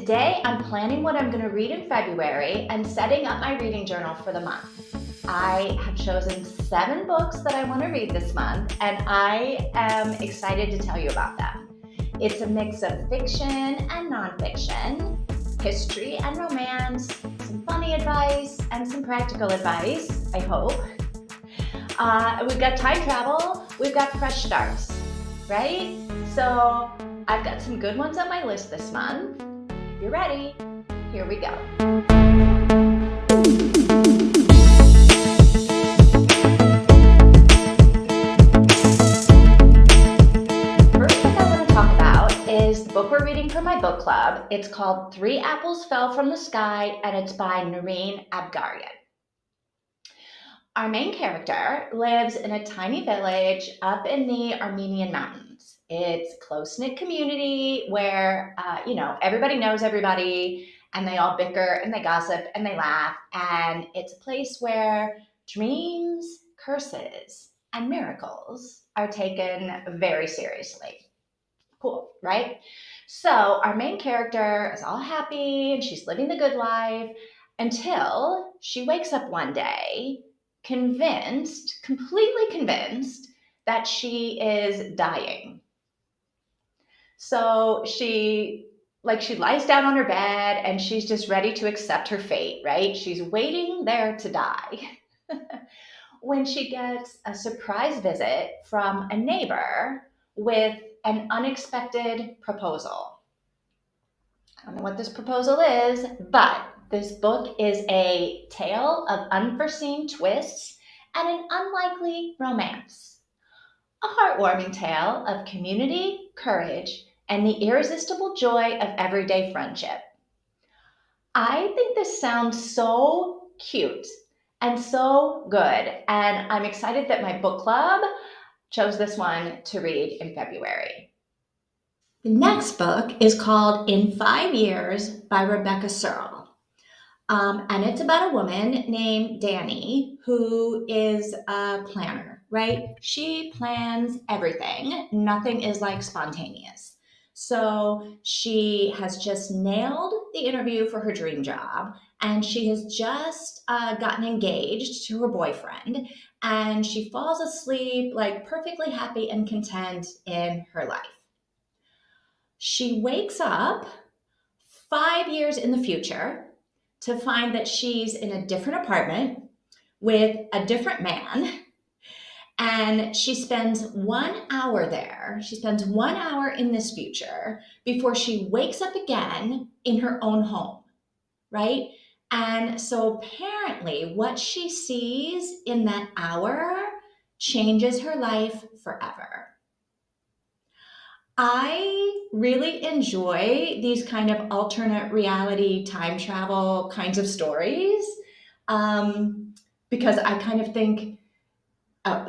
Today, I'm planning what I'm going to read in February and setting up my reading journal for the month. I have chosen 7 books that I want to read this month, and I am excited to tell you about them. It's a mix of fiction and nonfiction, history and romance, some funny advice, and some practical advice, I hope. We've got time travel, we've got fresh starts, right? So I've got some good ones on my list this month. If you're ready, here we go. First book I want to talk about is the book we're reading for my book club. It's called 3 Apples Fell from the Sky, and it's by Noreen Abgarian. Our main character lives in a tiny village up in the Armenian mountains. It's a close-knit community where, everybody knows everybody, and they all bicker and they gossip and they laugh. And it's a place where dreams, curses, and miracles are taken very seriously. Cool, right? So our main character is all happy and she's living the good life until she wakes up one day completely convinced that she is dying. So she lies down on her bed and she's just ready to accept her fate, right? She's waiting there to die. When she gets a surprise visit from a neighbor with an unexpected proposal. I don't know what this proposal is, but this book is a tale of unforeseen twists and an unlikely romance. A heartwarming tale of community, courage, and the irresistible joy of everyday friendship. I think this sounds so cute and so good, and I'm excited that my book club chose this one to read in February. The next book is called In 5 Years by Rebecca Searle. And it's about a woman named Danny who is a planner, right? She plans everything. Nothing is spontaneous. So she has just nailed the interview for her dream job, and she has just gotten engaged to her boyfriend, and she falls asleep perfectly happy and content in her life. She wakes up 5 years in the future to find that she's in a different apartment with a different man, and she spends 1 hour there. She spends 1 hour in this future before she wakes up again in her own home, right? And so apparently what she sees in that hour changes her life forever. I really enjoy these kind of alternate reality time travel kinds of stories, because I kind of think,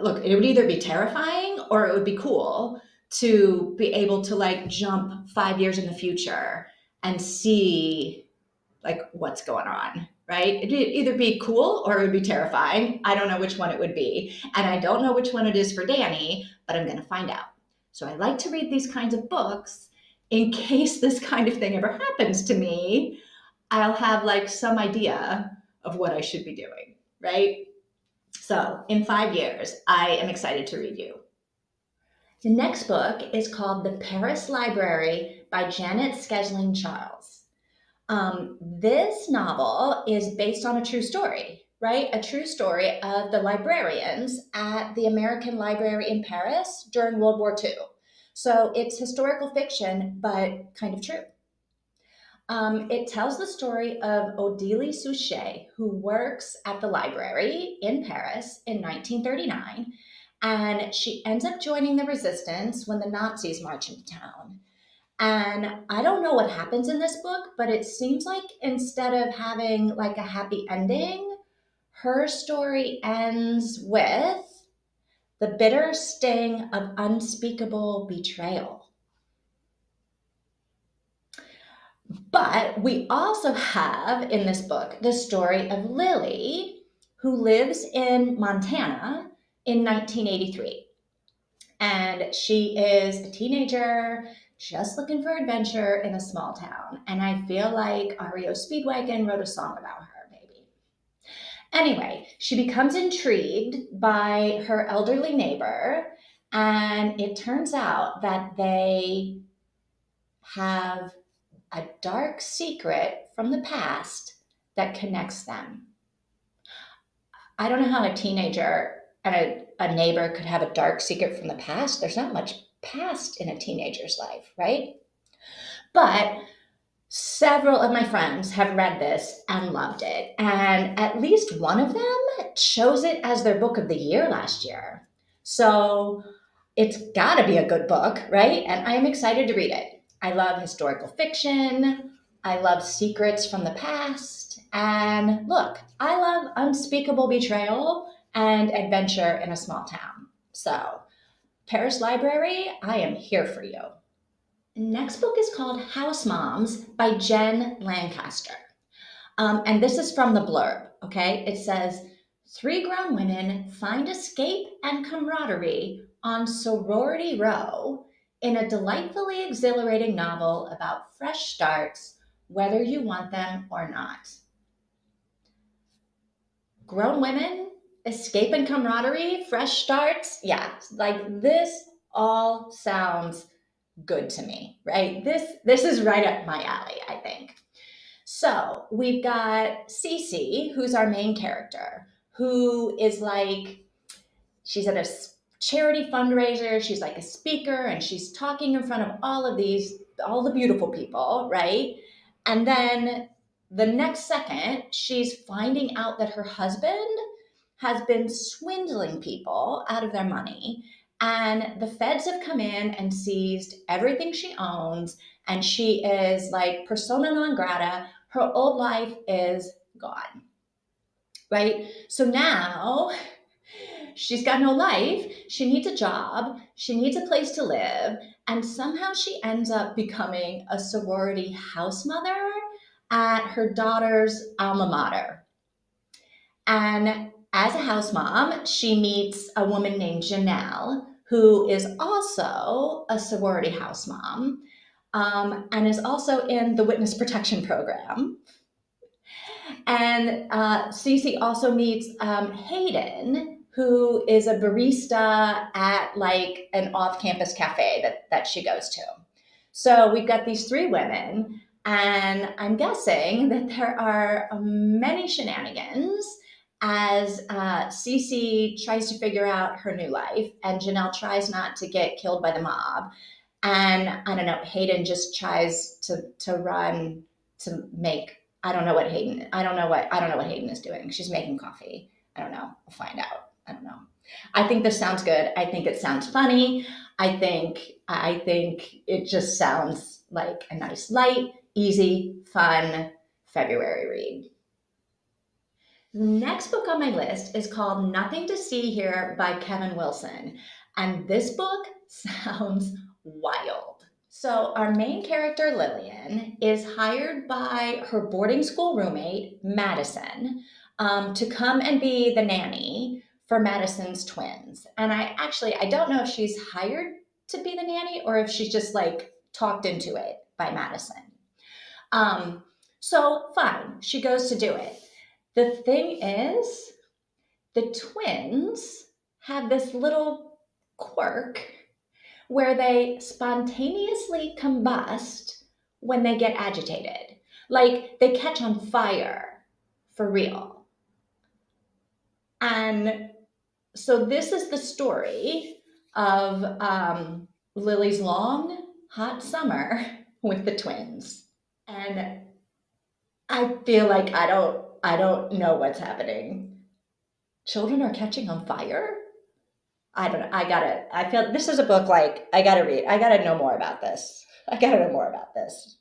look, it would either be terrifying or it would be cool to be able to jump 5 years in the future and see what's going on, right? It'd either be cool or it would be terrifying. I don't know which one it would be. And I don't know which one it is for Danny, but I'm going to find out. So I like to read these kinds of books in case this kind of thing ever happens to me. I'll have some idea of what I should be doing, right? So in 5 years, I am excited to read you. The next book is called The Paris Library by Janet Skeslin Charles. This novel is based on a true story, right? A true story of the librarians at the American Library in Paris during World War II. So it's historical fiction, but kind of true. It tells the story of Odile Souchet, who works at the library in Paris in 1939, and she ends up joining the resistance when the Nazis march into town. And I don't know what happens in this book, but it seems like instead of having a happy ending, her story ends with the bitter sting of unspeakable betrayal. But we also have in this book the story of Lily, who lives in Montana in 1983. And she is a teenager, just looking for adventure in a small town. And I feel like REO Speedwagon wrote a song about her, maybe. Anyway, she becomes intrigued by her elderly neighbor, and it turns out that they have a dark secret from the past that connects them. I don't know how a teenager and a neighbor could have a dark secret from the past. There's not much past in a teenager's life, right? But several of my friends have read this and loved it. And at least one of them chose it as their book of the year last year. So it's got to be a good book, right? And I am excited to read it. I love historical fiction. I love secrets from the past. And look, I love unspeakable betrayal and adventure in a small town. So, Paris Library, I am here for you. Next book is called House Moms by Jen Lancaster. And this is from the blurb, okay? It says, three grown women find escape and camaraderie on Sorority Row in a delightfully exhilarating novel about fresh starts, whether you want them or not. Grown women, escape and camaraderie, fresh starts. Yeah, like this all sounds good to me, right? This is right up my alley, I think. So we've got Cece, who's our main character, who is like, she's at a charity fundraiser. She's like a speaker and she's talking in front of all the beautiful people, right? And then the next second, she's finding out that her husband has been swindling people out of their money. And the feds have come in and seized everything she owns. And she is like persona non grata. Her old life is gone, right? So now she's got no life. She needs a job. She needs a place to live. And somehow she ends up becoming a sorority house mother at her daughter's alma mater. And as a house mom, she meets a woman named Janelle, who is also a sorority house mom, and is also in the witness protection program. And Cece also meets Hayden, who is a barista at like an off-campus cafe that she goes to. So we've got these three women, and I'm guessing that there are many shenanigans as Cece tries to figure out her new life, and Janelle tries not to get killed by the mob. And I don't know, Hayden just tries to run to make I don't know what Hayden is doing. She's making coffee. I don't know. I'll find out. I don't know. I think this sounds good. I think it sounds funny. I think it just sounds like a nice, light, easy, fun February read. The next book on my list is called Nothing to See Here by Kevin Wilson. And this book sounds wild. So, our main character, Lillian, is hired by her boarding school roommate, Madison, to come and be the nanny for Madison's twins. And I don't know if she's hired to be the nanny or if she's just like talked into it by Madison. Um, so, fine, she goes to do it. The thing is, the twins have this little quirk where they spontaneously combust when they get agitated. Like they catch on fire for real. And so this is the story of Lily's long, hot summer with the twins. And I feel like I don't know what's happening. Children are catching on fire? I don't know. I feel this is a book like I gotta read. I gotta know more about this. I gotta know more about this.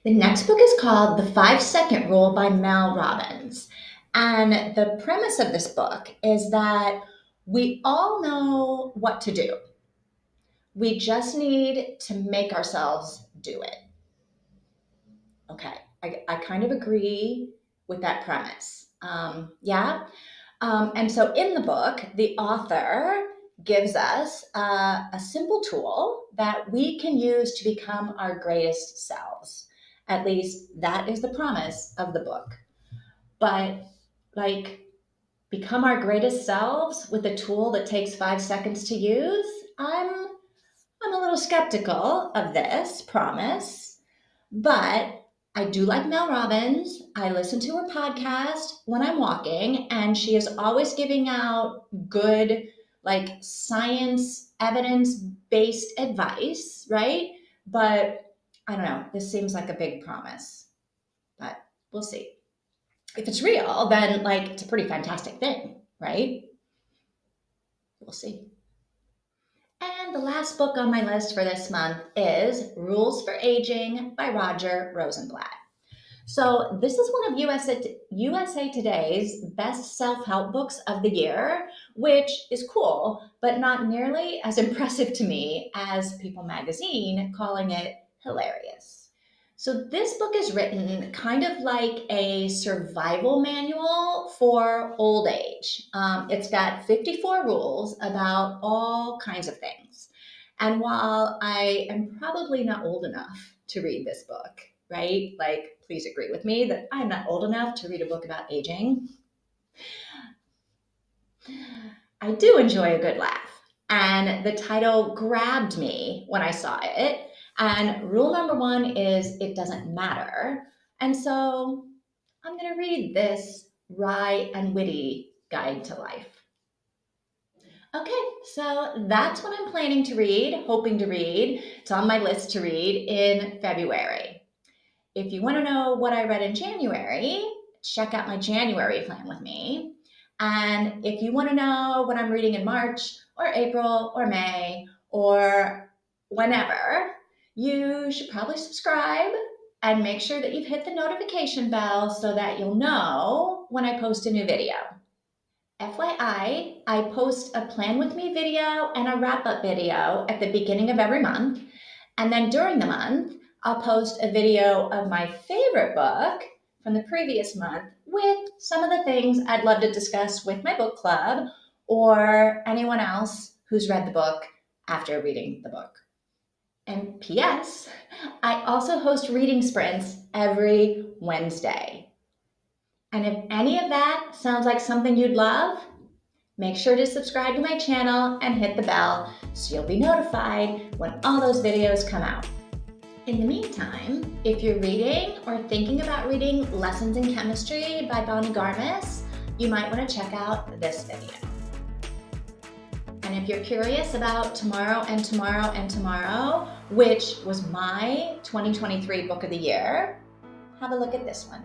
The next book is called The 5 Second Rule by Mel Robbins. And the premise of this book is that we all know what to do. We just need to make ourselves do it. Okay, I kind of agree with that premise. Yeah. And so in the book, the author gives us a simple tool that we can use to become our greatest selves. At least that is the promise of the book. But like, become our greatest selves with a tool that takes 5 seconds to use? I'm a little skeptical of this promise, but I do like Mel Robbins. I listen to her podcast when I'm walking, and she is always giving out good, like science, evidence based advice, right? But I don't know, this seems like a big promise, but we'll see. If it's real, then like it's a pretty fantastic thing, right? We'll see. And the last book on my list for this month is Rules for Aging by Roger Rosenblatt. So this is one of USA Today's best self-help books of the year, which is cool, but not nearly as impressive to me as People magazine calling it hilarious. So this book is written kind of like a survival manual for old age. It's got 54 rules about all kinds of things. And while I am probably not old enough to read this book, right? Like, please agree with me that I'm not old enough to read a book about aging. I do enjoy a good laugh. And the title grabbed me when I saw it. And rule number one is it doesn't matter. And so I'm going to read this wry and witty guide to life. Okay, so that's what I'm planning to read, hoping to read. It's on my list to read in February. If you want to know what I read in January, check out my January plan with me. And if you want to know what I'm reading in March or April or May or whenever, you should probably subscribe and make sure that you've hit the notification bell so that you'll know when I post a new video. FYI, I post a plan with me video and a wrap up video at the beginning of every month. And then during the month, I'll post a video of my favorite book from the previous month with some of the things I'd love to discuss with my book club or anyone else who's read the book after reading the book. And P.S., I also host reading sprints every Wednesday. And if any of that sounds like something you'd love, make sure to subscribe to my channel and hit the bell so you'll be notified when all those videos come out. In the meantime, if you're reading or thinking about reading Lessons in Chemistry by Bonnie Garmis, you might want to check out this video. And if you're curious about Tomorrow and Tomorrow and Tomorrow, which was my 2023 book of the year, have a look at this one.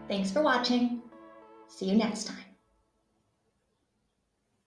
Thanks for watching. See you next time.